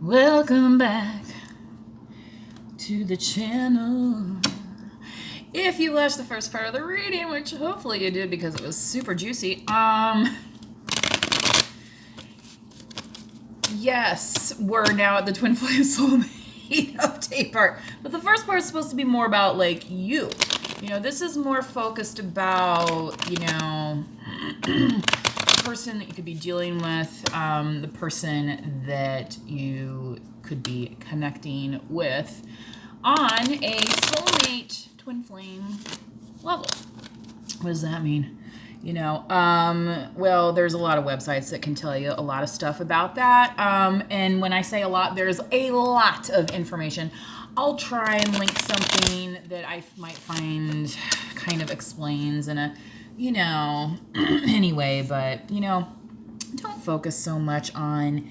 Welcome back to the channel. If you watched the first part of the reading, which hopefully you did because it was super juicy, yes, we're now at the TwinFlame Soulmate update part. But the first part is supposed to be more about, like, you. You know, this is more focused about, you know, the person that you could be dealing with, the person that you could be connecting with on a soulmate twin flame level. What does that mean? You know, well, there's a lot of websites that can tell you a lot of stuff about that. And when I say a lot, there's a lot of information. I'll try and link something that I might find kind of explains in a, you know, anyway, but, you know, don't focus so much on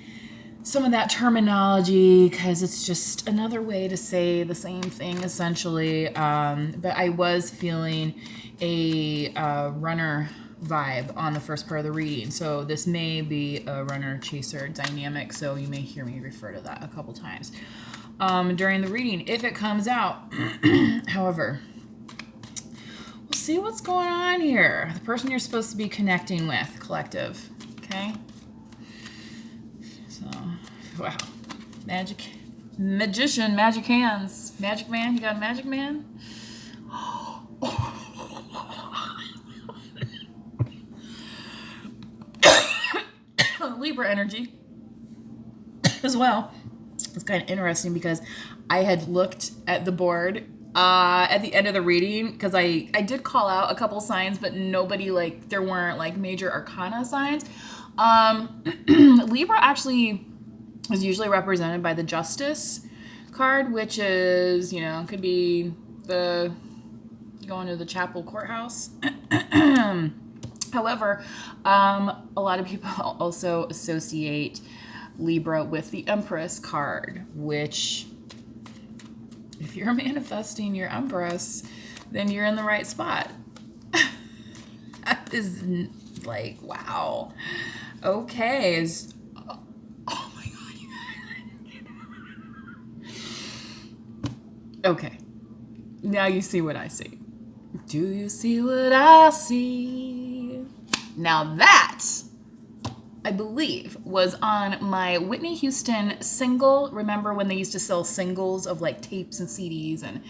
some of that terminology because it's just another way to say the same thing essentially. But I was feeling a runner vibe on the first part of the reading. So this may be a runner chaser dynamic. So you may hear me refer to that a couple times during the reading if it comes out. However, we'll see what's going on here. The person you're supposed to be connecting with, collective. Okay. So, wow. Magician, magic hands. Magic man, you got a magic man? Libra energy as well. It's kind of interesting because I had looked at the board at the end of the reading because I did call out a couple signs, but nobody, like, there weren't like major arcana signs. Libra actually is usually represented by the Justice card, which is, you know, could be the going to the chapel courthouse. However, a lot of people also associate Libra with the Empress card, which, if you're manifesting your Empress, then you're in the right spot. That is like, wow. Okay. Oh my God. Okay. Now you see what I see. Do you see what I see? Now that, I believe, was on my Whitney Houston single. Remember when they used to sell singles of like tapes and CDs, and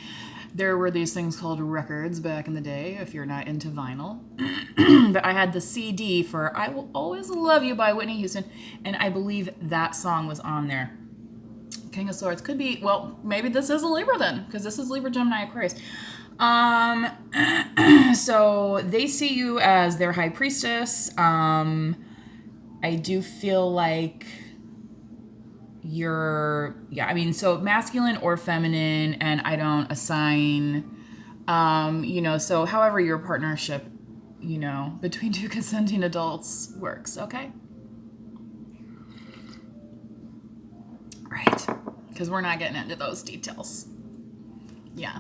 there were these things called records back in the day, if you're not into vinyl. But I had the CD for I Will Always Love You by Whitney Houston, and I believe that song was on there. King of Swords could be, well, maybe this is a Libra then, because this is Libra, Gemini, Aquarius. So they see you as their high priestess. I do feel like you're, yeah, I mean, so masculine or feminine, and I don't assign, you know, so however your partnership, you know, between two consenting adults works, okay? Right, because we're not getting into those details. Yeah.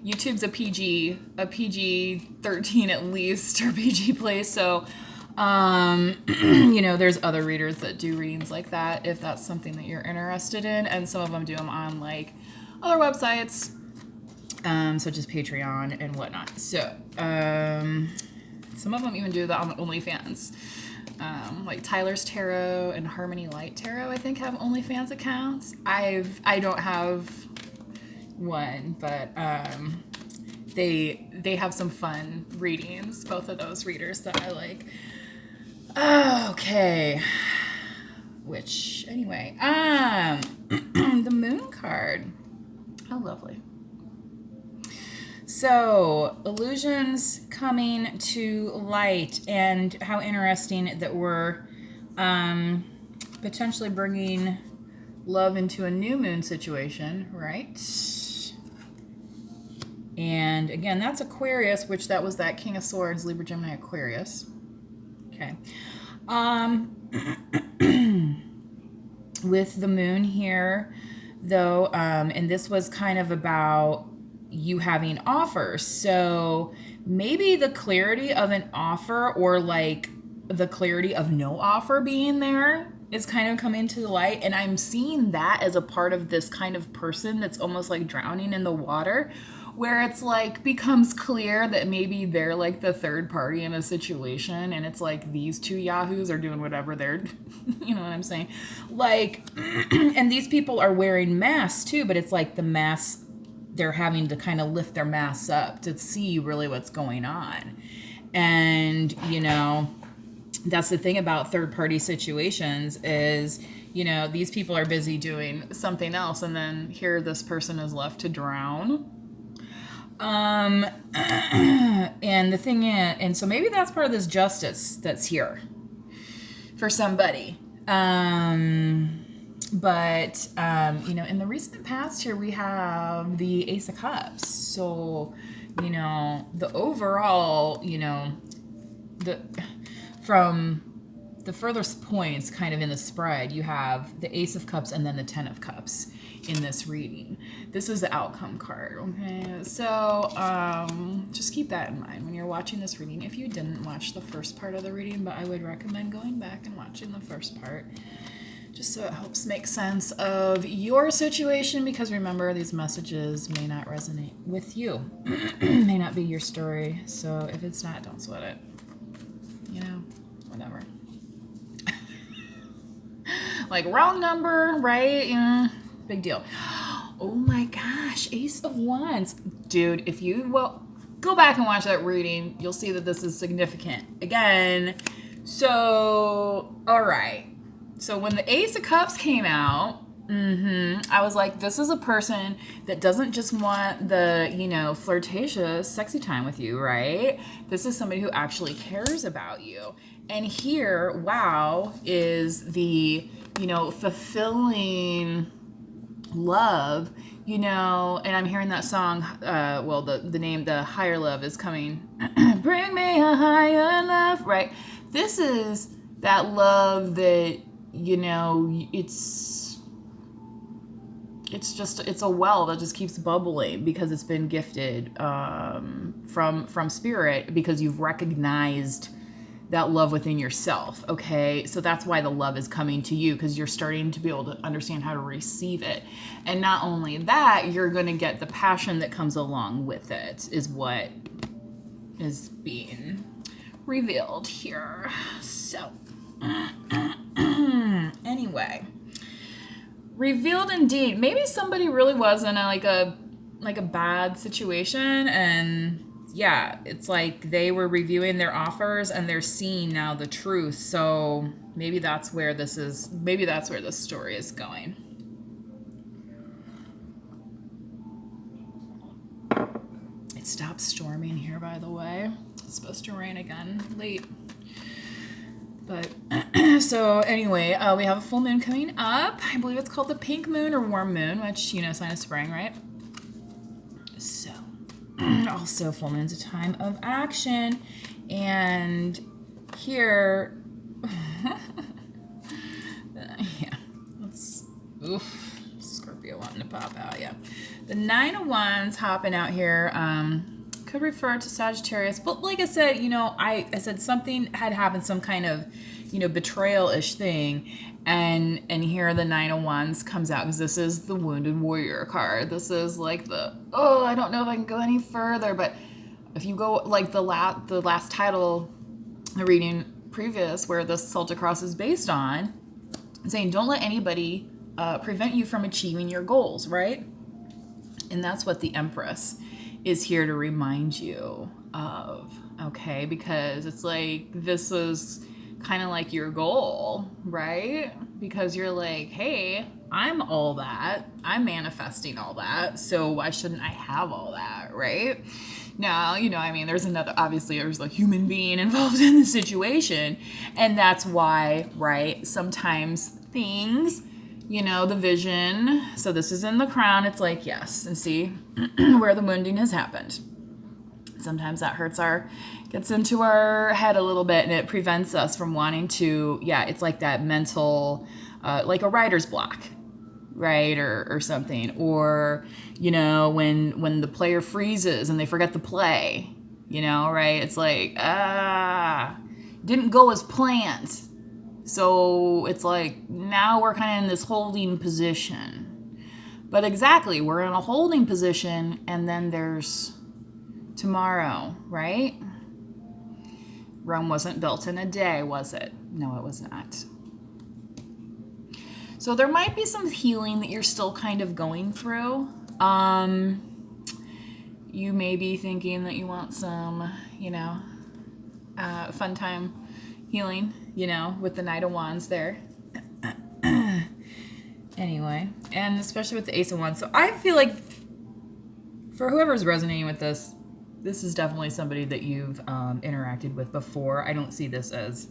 YouTube's a PG-13 at least, or PG place, so you know, there's other readers that do readings like that if that's something that you're interested in, and some of them do them on like other websites, such as Patreon and whatnot. So some of them even do that on OnlyFans. Like Tyler's Tarot and Harmony Light Tarot, I think, have OnlyFans accounts. I don't have one, but they have some fun readings, both of those readers that I like. Okay, which anyway, the Moon card, how lovely. So illusions coming to light, and how interesting that we're potentially bringing love into a new moon situation, right? And again, that's Aquarius, which that was that King of Swords, Libra, Gemini, Aquarius. Okay. With the moon here, though, and this was kind of about you having offers. So maybe the clarity of an offer, or like the clarity of no offer being there, is kind of coming to the light, and I'm seeing that as a part of this kind of person that's almost like drowning in the water, where it's like becomes clear that maybe they're like the third party in a situation, and it's like these two yahoos are doing whatever they're you know what I'm saying, like and these people are wearing masks too, but it's like the masks, they're having to kind of lift their masks up to see really what's going on. And you know, that's the thing about third party situations is, you know, these people are busy doing something else, and then here this person is left to drown. And the thing is, and so maybe that's part of this justice that's here for somebody. But you know, in the recent past here, we have the Ace of Cups. So, you know, the overall, you know, from the furthest points kind of in the spread, you have the Ace of Cups and then the Ten of Cups in this reading. This is the outcome card, okay? So just keep that in mind when you're watching this reading. If you didn't watch the first part of the reading, but I would recommend going back and watching the first part, just so it helps make sense of your situation, because remember, these messages may not resonate with you. May not be your story. So if it's not, don't sweat it. You know, whatever. Like, wrong number, right? Yeah, big deal. Oh my gosh, Ace of Wands. Dude, if you will go back and watch that reading, you'll see that this is significant. Again, so, all right. So when the Ace of Cups came out, I was like, this is a person that doesn't just want the, you know, flirtatious, sexy time with you, right? This is somebody who actually cares about you. And here, wow, is the, you know, fulfilling love, you know, and I'm hearing that song, well, the name, the higher love is coming. Bring me a higher love, right? This is that love that, you know, it's a well that just keeps bubbling because it's been gifted from spirit, because you've recognized that love within yourself, okay? So that's why the love is coming to you, because you're starting to be able to understand how to receive it. And not only that, you're going to get the passion that comes along with it, is what is being revealed here. So anyway, revealed indeed. Maybe somebody really was in a bad situation, and yeah, it's like they were reviewing their offers and they're seeing now the truth. So maybe that's where this story is going. It stopped storming here, by the way. It's supposed to rain again late. But so anyway, we have a full moon coming up. I believe it's called the pink moon or warm moon, which, you know, sign of spring, right? So also full moon's a time of action. And here, yeah, Scorpio wanting to pop out, yeah. The Nine of Wands hopping out here, could refer to Sagittarius, but like I said, you know, I said something had happened, some kind of, you know, betrayal-ish thing, and here the Nine of Wands comes out, because this is the Wounded Warrior card. This is like the, oh, I don't know if I can go any further, but if you go like the last title, the reading previous, where this Celtic Cross is based on, saying don't let anybody prevent you from achieving your goals, right? And that's what the Empress is here to remind you of, okay? Because it's like, this is kind of like your goal, right? Because you're like, hey, I'm all that. I'm manifesting all that. So why shouldn't I have all that, right? Now, you know, I mean, there's a human being involved in the situation. And that's why, right, sometimes things, you know, the vision. So this is in the crown. It's like, yes. And see where the wounding has happened. Sometimes that gets into our head a little bit, and it prevents us from wanting to, yeah, it's like that mental, like a writer's block, right? Or something. Or, you know, when the player freezes and they forget to play, you know, right? It's like, didn't go as planned. So it's like now we're kind of in this holding position. But exactly, we're in a holding position, and then there's tomorrow, right? Rome wasn't built in a day, was it? No, it was not. So there might be some healing that you're still kind of going through. You may be thinking that you want some, fun time healing, with the Knight of Wands there. Anyway, and especially with the Ace of Wands. So I feel like for whoever's resonating with this, this is definitely somebody that you've interacted with before. I don't see this as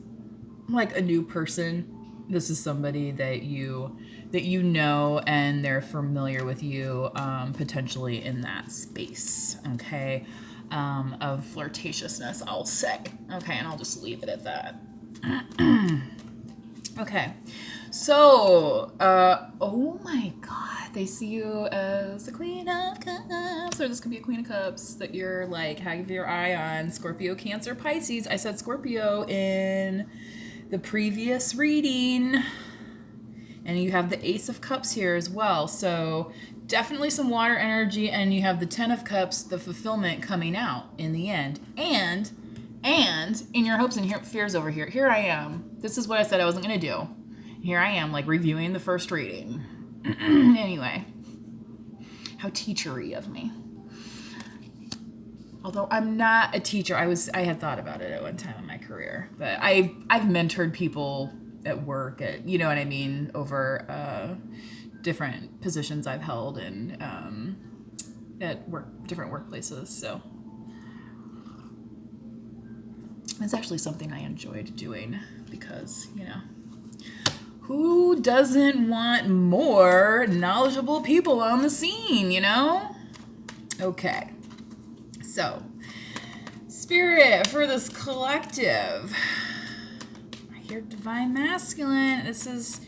like a new person. This is somebody that you know, and they're familiar with you, potentially in that space, okay, of flirtatiousness, I'll say. Okay, and I'll just leave it at that. Okay, so, oh my God, they see you as the Queen of Cups, or this could be a Queen of Cups that you're like, have your eye on. Scorpio, Cancer, Pisces. I said Scorpio in the previous reading, and you have the Ace of Cups here as well. So definitely some water energy, and you have the Ten of Cups, the fulfillment coming out in the end. And in your hopes and fears over here I am. This is what I said I wasn't going to do. Here I am, like, reviewing the first reading. Anyway, how teachery of me. Although I'm not a teacher, I had thought about it at one time in my career, but I've mentored people at work, you know what I mean, over different positions I've held and at different workplaces. So it's actually something I enjoyed doing because, who doesn't want more knowledgeable people on the scene, Okay. So, Spirit, for this collective, I hear Divine Masculine. This is,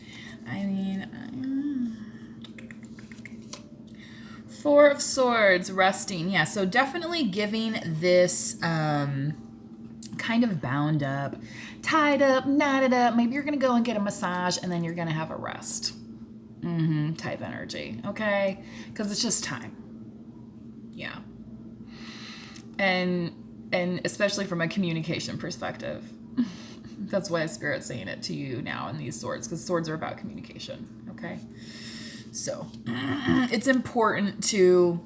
Four of Swords, resting. Yeah, so definitely giving this kind of bound up, tied up, knotted up. Maybe you're going to go and get a massage, and then you're going to have a rest. Type energy, okay? Because it's just time. Yeah. And especially from a communication perspective. That's why Spirit's saying it to you now in these swords, because swords are about communication, okay? So it's important to,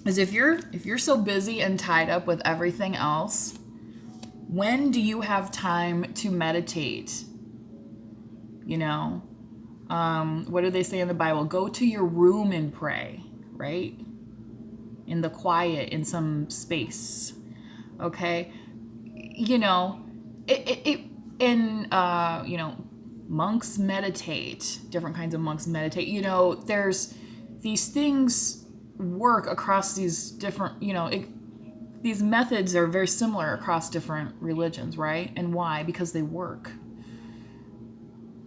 as if you're so busy and tied up with everything else, when do you have time to meditate? What do they say in the Bible? Go to your room and pray, right? In the quiet, in some space, okay? Monks meditate, different kinds of monks meditate. There's these things work across these different, these methods are very similar across different religions, right? And why? Because they work.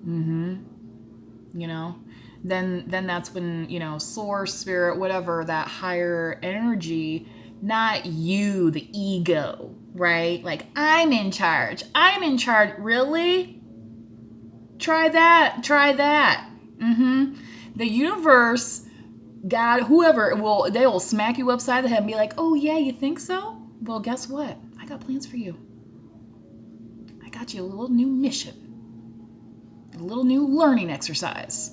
Then that's when, source, spirit, whatever, that higher energy, not you, the ego, right? Like, I'm in charge. Really? Try that. The universe, God, whoever, they will smack you upside the head and be like, oh yeah, you think so? Well, guess what? I got plans for you. I got you a little new mission. A little new learning exercise.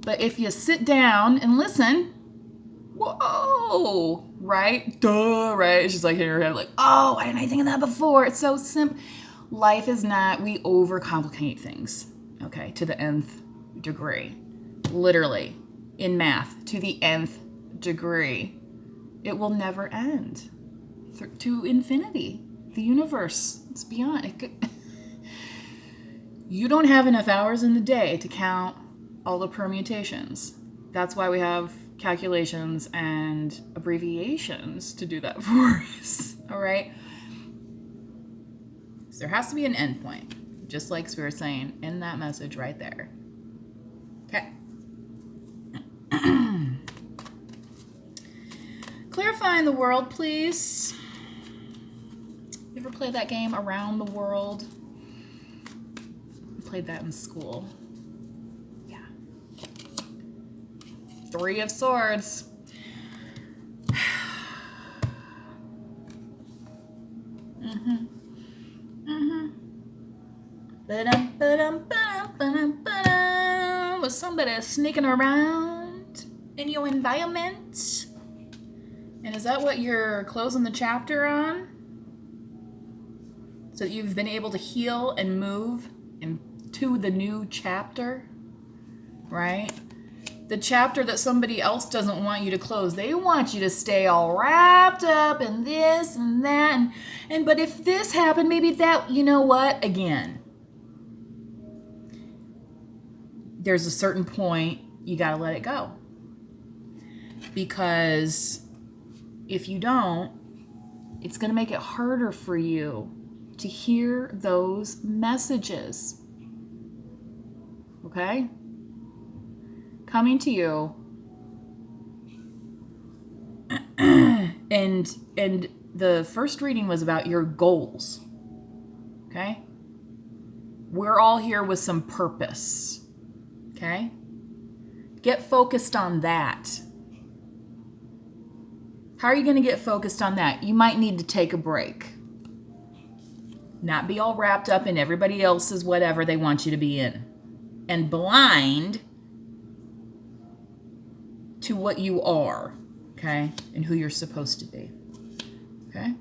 But if you sit down and listen, whoa, right? Duh, right? It's just like in your head, like, oh, why didn't I think of that before? It's so simple. Life is not, we overcomplicate things, okay, to the nth degree. Literally, in math, to the nth degree. It will never end. To infinity. The universe, it's beyond. You don't have enough hours in the day to count all the permutations. That's why we have calculations and abbreviations to do that for us, all right? So there has to be an end point, just like Spirit's saying in that message right there. Okay. Clarifying the world, please. You ever play that game, Around the World? We played that in school. Yeah. Three of Swords. Was somebody sneaking around in your environment? And is that what you're closing the chapter on? So that you've been able to heal and move into the new chapter, right? The chapter that somebody else doesn't want you to close. They want you to stay all wrapped up in this and that. And but if this happened, maybe that, you know what? Again, there's a certain point you got to let it go. Because if you don't, it's going to make it harder for you to hear those messages. Okay? Coming to you. And the first reading was about your goals. Okay? We're all here with some purpose. Okay? Get focused on that. How are you going to get focused on that? You might need to take a break. Not be all wrapped up in everybody else's whatever they want you to be in. And blind to what you are, okay? And who you're supposed to be, okay?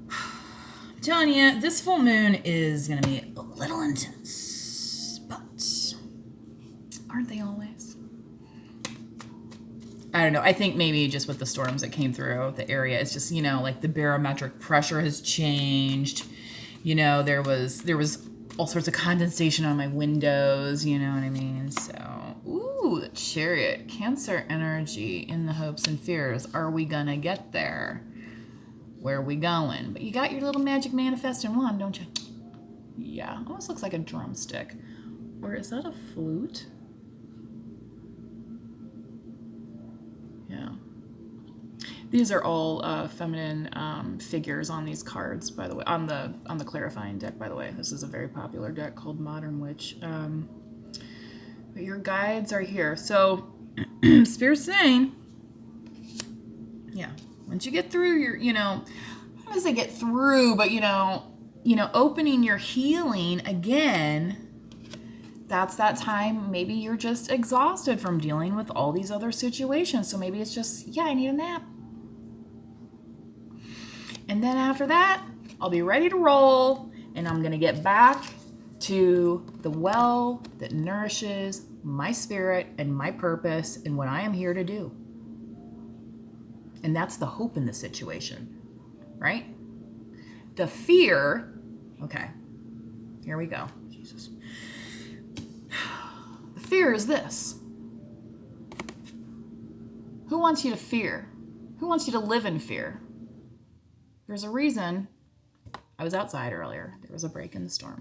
I'm telling you, this full moon is going to be a little intense, but aren't they always? I don't know. I think maybe just with the storms that came through the area, it's just, you know, like the barometric pressure has changed. You know, there was all sorts of condensation on my windows, you know what I mean? So, ooh, the Chariot, Cancer energy in the hopes and fears. Are we gonna get there? Where are we going? But you got your little magic manifesting wand, don't you? Yeah, almost looks like a drumstick. Or is that a flute? Yeah. These are all feminine figures on these cards, by the way, on the clarifying deck, by the way. This is a very popular deck called Modern Witch. But your guides are here. So, Spirit's saying, yeah, once you get through your, you know, I don't want to say get through, but you know, opening your healing again. That's that time. Maybe you're just exhausted from dealing with all these other situations. So maybe it's just, yeah, I need a nap. And then after that, I'll be ready to roll, and I'm going to get back to the well that nourishes my spirit and my purpose and what I am here to do. And that's the hope in the situation, right? The fear, okay, here we go. Jesus. The fear is this. Who wants you to fear? Who wants you to live in fear? There's a reason. I was outside earlier. There was a break in the storm.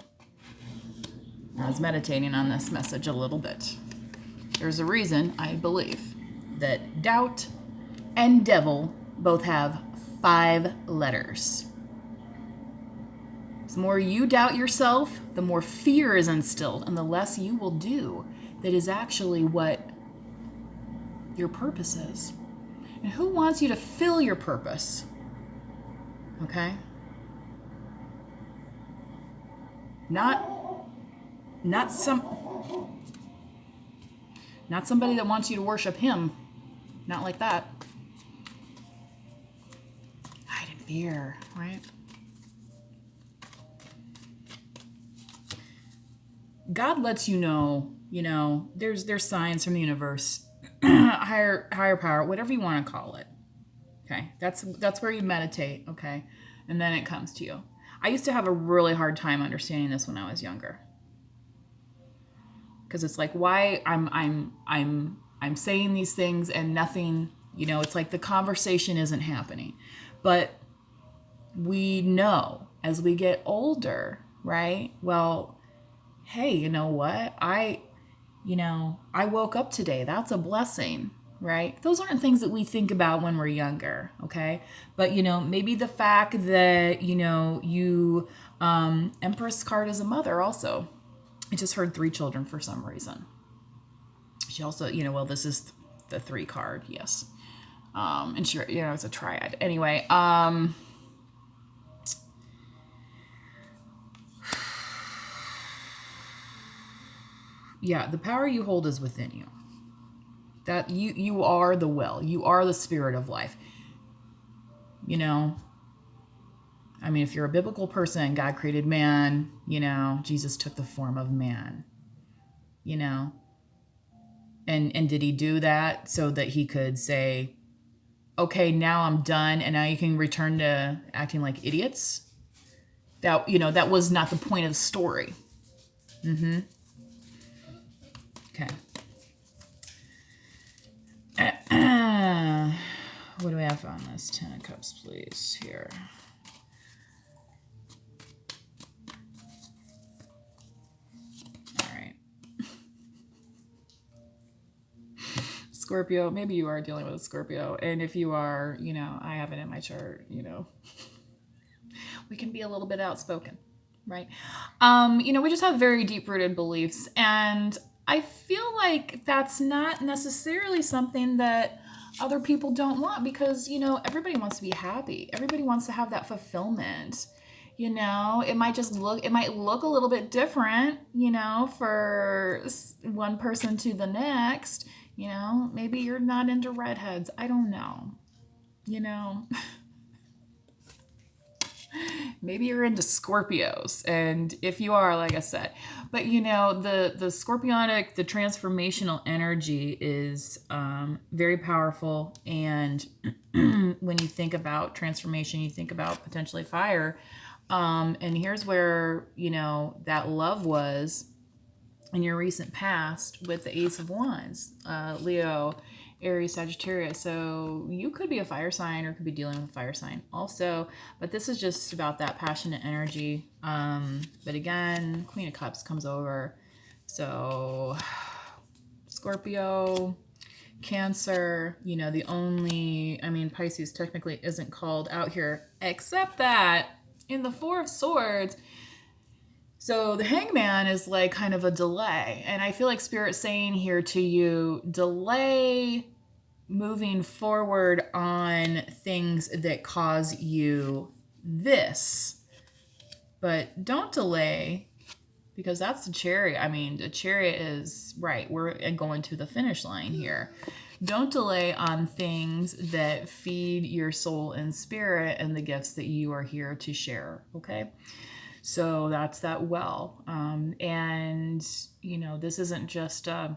I was meditating on this message a little bit. There's a reason, I believe, that doubt and devil both have 5 letters. The more you doubt yourself, the more fear is instilled, and the less you will do that is actually what your purpose is. And who wants you to fill your purpose? Okay? Not somebody that wants you to worship him. Not like that. Hide in fear, right? God lets you know, there's signs from the universe, higher power, whatever you want to call it. Okay, that's where you meditate, okay? And then it comes to you. I used to have a really hard time understanding this when I was younger. Because it's like, why I'm saying these things and nothing, it's like the conversation isn't happening. But we know as we get older, right? Well, hey, you know what? I woke up today. That's a blessing. right? Those aren't things that we think about when we're younger, okay? But, you know, maybe the fact that, you know, you, Empress card is a mother also. I just heard 3 children for some reason. She also, you know, well, this is the 3 card, yes. And she, you know, it's a triad. Anyway, yeah, the power you hold is within you. That you are the will. You are the spirit of life. You know, I mean, if you're a biblical person, God created man, you know, Jesus took the form of man, you know. And did he do that so that he could say, okay, now I'm done and now you can return to acting like idiots? That, you know, that was not the point of the story. Mm-hmm. Okay. What do we have on this? 10 of Cups, please, here. All right. Scorpio, maybe you are dealing with a Scorpio. And if you are, you know, I have it in my chart, you know, we can be a little bit outspoken, right? You know, we just have very deep-rooted beliefs. And I feel like that's not necessarily something that other people don't want because, you know, everybody wants to be happy. Everybody wants to have that fulfillment. You know, it might look a little bit different, you know, for one person to the next. You know, maybe you're not into redheads. I don't know. You know, maybe you're into Scorpios. And if you are, like I said, but you know, the scorpionic, the transformational energy is very powerful. And when you think about transformation, you think about potentially fire. And here's where, you know, that love was in your recent past with the Ace of Wands, Leo, Aries, Sagittarius. So you could be a fire sign or could be dealing with a fire sign also, but this is just about that passionate energy. But again, Queen of Cups comes over. So Scorpio, Cancer, you know, the only, I mean, Pisces technically isn't called out here, except that in the Four of Swords, so the Hangman is like kind of a delay. And I feel like Spirit's saying here to you, delay moving forward on things that cause you this. But don't delay, because that's the Chariot. I mean, the Chariot is, right, we're going to the finish line here. Don't delay on things that feed your soul and spirit and the gifts that you are here to share, okay? So that's that well. And, you know, this isn't just a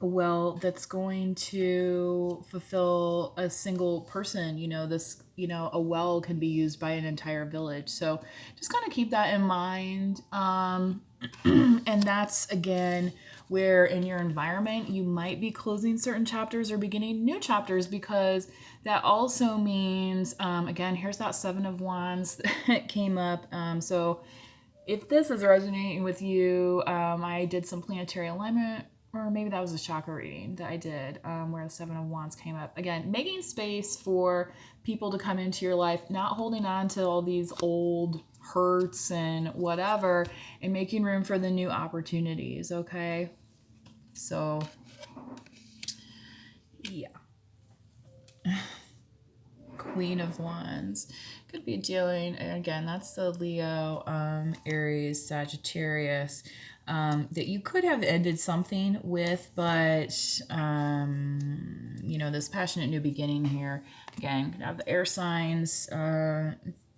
well that's going to fulfill a single person. You know, this, you know, a well can be used by an entire village. So just kind of keep that in mind. And that's, again, where in your environment you might be closing certain chapters or beginning new chapters, because that also means, again, here's that 7 of Wands that came up. So if this is resonating with you, I did some planetary alignment, or maybe that was a chakra reading that I did, where the 7 of Wands came up. Again, making space for people to come into your life, not holding on to all these old hurts and whatever, and making room for the new opportunities, okay? So, yeah. Queen of Wands could be dealing, again, that's the Leo, Aries, Sagittarius, that you could have ended something with, but, you know, this passionate new beginning here, again, could have the air signs,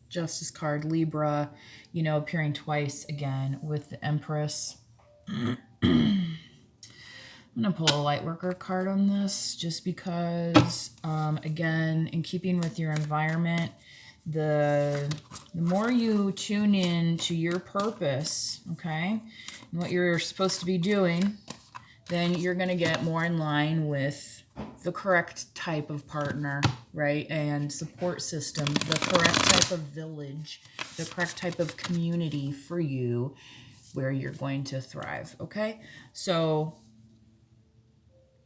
Justice card, Libra, you know, appearing twice again with the Empress. I'm going to pull a Lightworker card on this just because, again, in keeping with your environment, the more you tune in to your purpose, okay, and what you're supposed to be doing, then you're going to get more in line with the correct type of partner, right, and support system, the correct type of village, the correct type of community for you where you're going to thrive, okay? So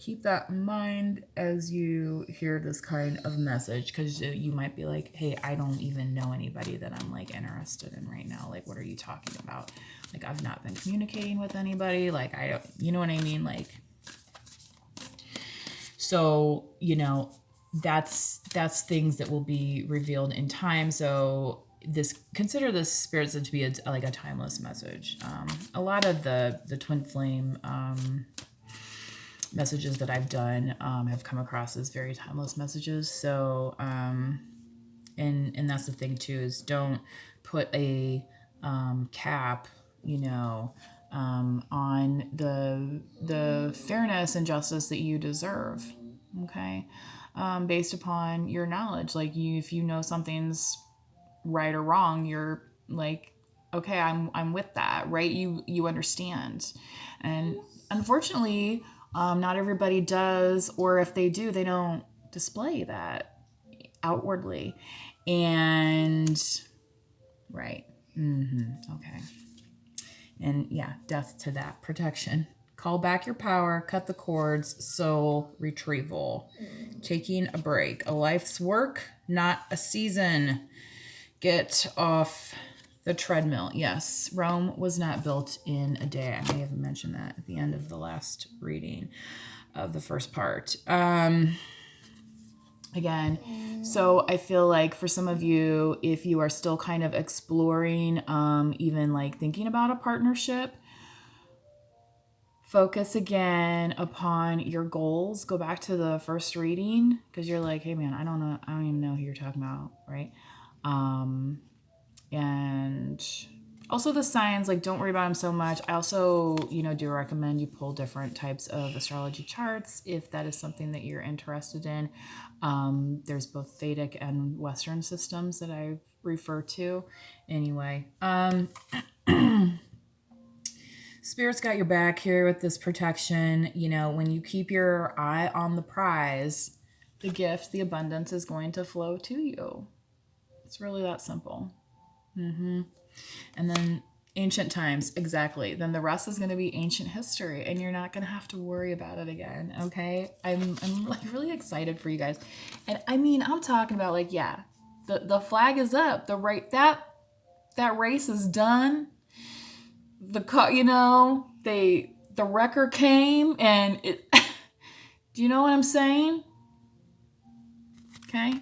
keep that in mind as you hear this kind of message, because you might be like, hey, I don't even know anybody that I'm like interested in right now. Like, what are you talking about? Like, I've not been communicating with anybody. Like, I don't, you know what I mean? Like, so, you know, that's things that will be revealed in time. So consider this spirits to be like a timeless message. A lot of the twin flame messages that I've done have come across as very timeless messages. So and that's the thing too, is don't put a cap, you know, on the fairness and justice that you deserve. Okay, based upon your knowledge. Like, if you know something's right or wrong, you're like, okay, I'm with that, right? You understand. And unfortunately, not everybody does, or if they do, they don't display that outwardly. And right. Okay. And yeah, death to that. Protection. Call back your power, cut the cords, soul retrieval. Taking a break. A life's work, not a season. Get off the treadmill. Yes, Rome was not built in a day. I may have mentioned that at the end of the last reading of the first part. Again, so I feel like for some of you, if you are still kind of exploring, even like thinking about a partnership, focus again upon your goals. Go back to the first reading, because you're like, hey man, I don't even know who you're talking about, right? And also the signs, like, don't worry about them so much. I also, you know, do recommend you pull different types of astrology charts if that is something that you're interested in. There's both Vedic and Western systems that I refer to. Anyway, Spirit's got your back here with this protection. You know, when you keep your eye on the prize, the gift, the abundance is going to flow to you. It's really that simple. And then ancient times, exactly. Then the rest is going to be ancient history, and you're not going to have to worry about it again. Okay, I'm like really excited for you guys, and I mean, I'm talking about, like, yeah, the flag is up. The right that race is done. You know, the wrecker came, and it. Do you know what I'm saying? Okay.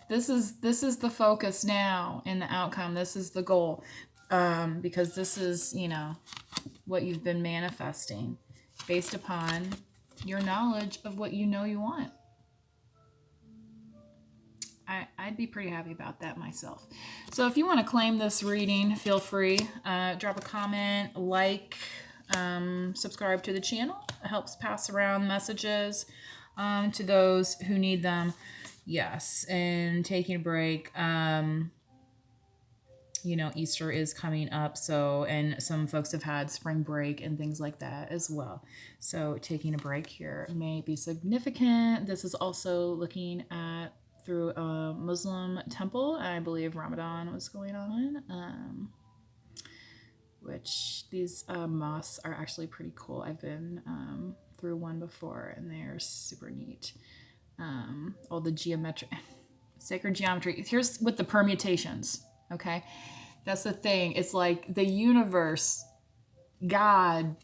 This is the focus now in the outcome. This is the goal, because this is, you know, what you've been manifesting based upon your knowledge of what you know you want. I'd be pretty happy about that myself. So if you want to claim this reading, feel free. Drop a comment, like, subscribe to the channel. It helps pass around messages to those who need them. Yes, and taking a break. You know, Easter is coming up, so, and some folks have had spring break and things like that as well. So taking a break here may be significant. This is also looking at through a Muslim temple. I believe Ramadan was going on, which these mosques are actually pretty cool. I've been through one before, and they're super neat. All the sacred geometry. Here's with the permutations. Okay, that's the thing. It's like the universe, God,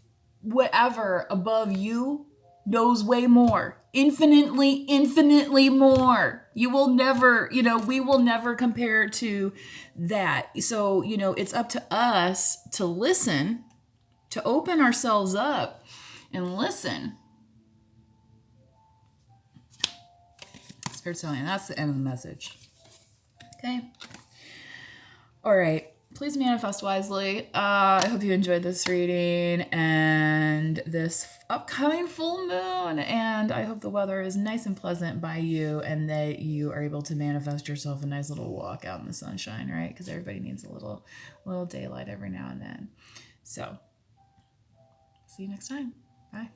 whatever above you knows way more, infinitely more. You will never, you know, we will never compare to that. So, you know, it's up to us to listen, to open ourselves up and listen. Spirit's telling you, that's the end of the message. Okay. All right. Please manifest wisely. I hope you enjoyed this reading and this upcoming full moon. And I hope the weather is nice and pleasant by you, and that you are able to manifest yourself a nice little walk out in the sunshine, right? Because everybody needs a little daylight every now and then. So, see you next time. Bye.